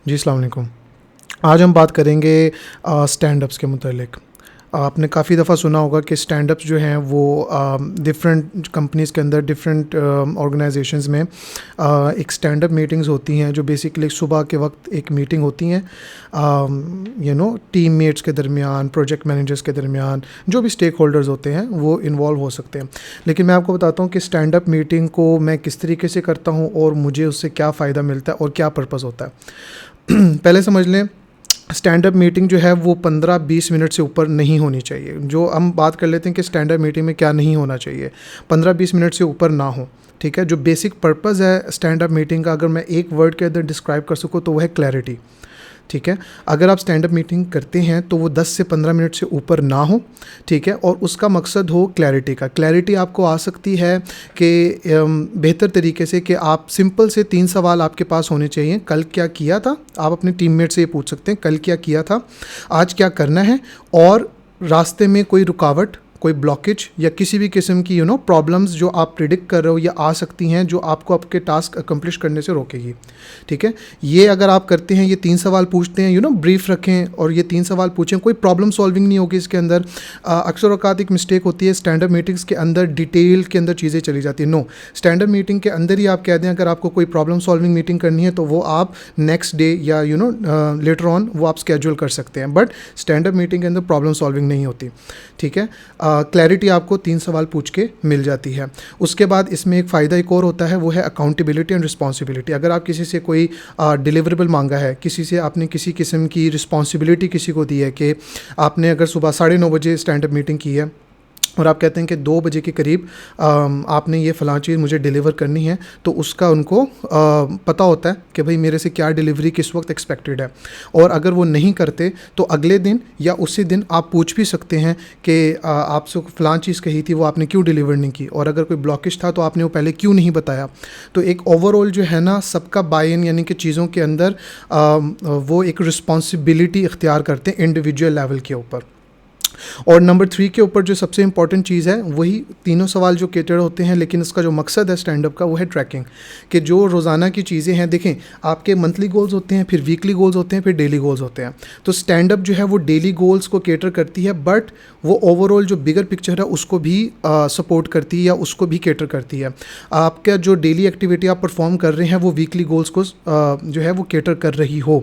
जी, अस्सलाम वालेकुम। आज हम बात करेंगे स्टैंड अप्स के मुतालिक। आपने काफ़ी दफ़ा सुना होगा कि स्टैंड अप्स जो हैं वो डिफरेंट कंपनीज़ के अंदर डिफरेंट ऑर्गेनाइजेशंस में एक स्टैंड अप मीटिंग्स होती हैं जो बेसिकली सुबह के वक्त एक मीटिंग होती हैं टीममेट्स के दरमियान, प्रोजेक्ट मैनेजर्स के दरमियान, जो भी स्टेक होल्डर्स होते हैं वो इन्वॉल्व हो सकते हैं। लेकिन मैं आपको बताता हूँ कि स्टैंड अप मीटिंग को मैं किस तरीके से करता हूँ और मुझे उससे क्या फ़ायदा मिलता है और क्या पर्पज़ होता है। पहले समझ लें, स्टैंड अप मीटिंग जो है वो 15-20 मिनट से ऊपर नहीं होनी चाहिए। जो हम बात कर लेते हैं कि स्टैंड अप मीटिंग में क्या नहीं होना चाहिए, 15-20 मिनट से ऊपर ना हो। ठीक है, जो बेसिक पर्पज़ है स्टैंड अप मीटिंग का, अगर मैं एक वर्ड के अंदर डिस्क्राइब कर सकूँ तो वो है क्लैरिटी। ठीक है, अगर आप स्टैंड अप मीटिंग करते हैं तो वो 10 से 15 मिनट से ऊपर ना हो। ठीक है, और उसका मकसद हो क्लैरिटी का। क्लैरिटी आपको आ सकती है कि बेहतर तरीके से कि आप सिंपल से 3 सवाल आपके पास होने चाहिए। कल क्या किया था, आप अपने टीममेट से ये पूछ सकते हैं कल क्या किया था, आज क्या करना है, और रास्ते में कोई रुकावट, कोई ब्लॉकेज या किसी भी किस्म की प्रॉब्लम्स जो आप प्रिडिक्ट कर रहे हो या आ सकती हैं जो आपको आपके टास्क अकम्प्लिश करने से रोकेगी। ठीक है, ये अगर आप करते हैं, ये 3 सवाल पूछते हैं, ब्रीफ रखें और ये 3 सवाल पूछें, कोई प्रॉब्लम सॉल्विंग नहीं होगी इसके अंदर। अक्सर औकात एक मिस्टेक होती है स्टैंड अप मीटिंग्स के अंदर, डिटेल के अंदर चीज़ें चली जाती हैं। नो, स्टैंड अप मीटिंग के अंदर ही आप कह दें अगर आपको कोई प्रॉब्लम सॉल्विंग मीटिंग करनी है तो वो आप नेक्स्ट डे या लेटर ऑन वो आप स्केड्यूल कर सकते हैं। बट स्टैंड अप मीटिंग के अंदर प्रॉब्लम सॉल्विंग नहीं होती। ठीक है, क्लैरिटी आपको 3 सवाल पूछ के मिल जाती है। उसके बाद इसमें एक फ़ायदा एक और होता है, वो है अकाउंटेबिलिटी एंड रिस्पॉन्सिबिलिटी। अगर आप किसी से कोई डिलीवरेबल मांगा है, किसी से आपने किसी किस्म की रिस्पॉन्सिबिलिटी किसी को दी है कि आपने अगर सुबह 9:30 बजे स्टैंड अप मीटिंग की है और आप कहते हैं कि 2 बजे के करीब आपने ये फ़लाँ चीज़ मुझे डिलीवर करनी है, तो उसका उनको पता होता है कि भाई मेरे से क्या डिलीवरी किस वक्त एक्सपेक्टेड है। और अगर वो नहीं करते तो अगले दिन या उसी दिन आप पूछ भी सकते हैं कि आपसे फ़लाँ चीज़ कही थी वो आपने क्यों डिलीवर नहीं की, और अगर कोई ब्लॉकेज था तो आपने वो पहले क्यों नहीं बताया। तो एक ओवरऑल जो है ना सबका बाय इन, यानी कि चीज़ों के अंदर वो एक रिस्पॉन्सिबिलिटी इख्तियार करते हैं इंडिविजुअल लेवल के ऊपर। और नंबर 3 के ऊपर जो सबसे इंपॉर्टेंट चीज़ है वही तीनों सवाल जो केटर होते हैं, लेकिन इसका जो मकसद है स्टैंड अप का वो है ट्रैकिंग, कि जो रोज़ाना की चीज़ें हैं। देखें, आपके मंथली गोल्स होते हैं, फिर वीकली गोल्स होते हैं, फिर डेली गोल्स होते हैं। तो स्टैंड अप जो है वो डेली गोल्स को केटर करती है, बट वो ओवरऑल जो बिगर पिक्चर है उसको भी सपोर्ट करती है या उसको भी केटर करती है। आपका जो डेली एक्टिविटी आप परफॉर्म कर रहे हैं वो वीकली गोल्स को जो है वो केटर कर रही हो,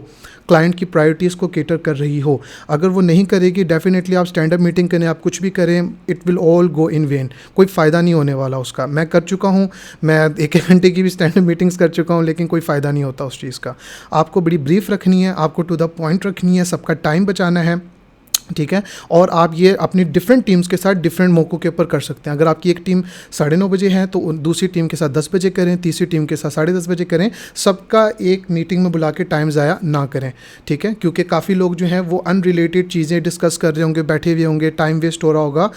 क्लाइंट की प्रायोरिटीज़ को केटर कर रही हो। अगर वो नहीं करेगी, डेफिनेटली आप स्टैंड अप मीटिंग करें, आप कुछ भी करें, it will all go in when, कोई फ़ायदा नहीं होने वाला उसका। मैं कर चुका हूँ, मैं 1-1 घंटे की भी स्टैंड अप मीटिंग्स कर चुका हूँ, लेकिन कोई फ़ायदा नहीं होता उस चीज़ का। आपको बड़ी ब्रीफ रखनी है, आपको टू द पॉइंट रखनी है, सबका टाइम बचाना है। ठीक है, और आप ये अपनी डिफरेंट टीम्स के साथ डिफरेंट मौक़ों के ऊपर कर सकते हैं। अगर आपकी एक टीम 9:30 बजे है तो दूसरी टीम के साथ 10 बजे करें, तीसरी टीम के साथ 10:30 बजे करें। सबका एक मीटिंग में बुला के टाइम ज़ाया ना करें। ठीक है, क्योंकि काफ़ी लोग जो हैं वो अनरिलेटेड चीज़ें डिस्कस कर रहे होंगे, बैठे हुए होंगे, टाइम वेस्ट हो रहा होगा,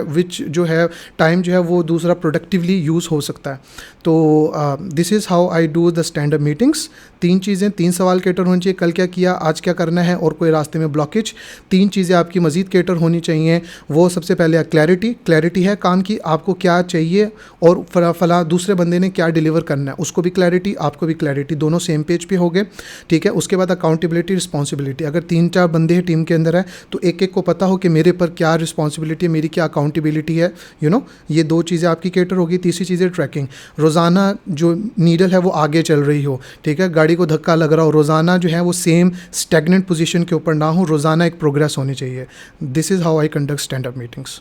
विच जो है टाइम जो है वो दूसरा प्रोडक्टिवली यूज़ हो सकता है। तो this is how I do the stand up meetings. 3 चीज़ें, 3 सवाल केटर होने चाहिए, कल क्या किया, आज क्या करना है, और कोई रास्ते में ब्लॉकेज। 3 चीज़ें आपकी मज़ीद केटर होनी चाहिए। वो सबसे पहले क्लैरिटी है काम की, आपको क्या चाहिए और फला दूसरे बंदे ने क्या डिलीवर करना है, उसको भी क्लैरिटी, आपको भी क्लैरिटी, दोनों सेम पेज पे हो गए। ठीक है, उसके बाद अकाउंटेबिलिटी, रिस्पॉन्सिबिलिटी। अगर 3-4 बंदे हैं टीम के अंदर है तो एक एक को पता हो कि मेरे पर क्या रिस्पॉन्सिबिलिटी है, मेरी क्या अकाउंटेबिलिटी है। ये 2 चीज़ें आपकी केटर होगी। तीसरी चीज़ है ट्रैकिंग। रोज़ाना जो नीडल है वो आगे चल रही हो। ठीक है, गाड़ी को धक्का लग रहा हो, रोज़ाना जो है वो सेम स्टैग्नेंट पोजीशन के ऊपर ना हो, रोज़ाना एक प्रोग्रेस होनी चाहिए। This is how I conduct stand up meetings.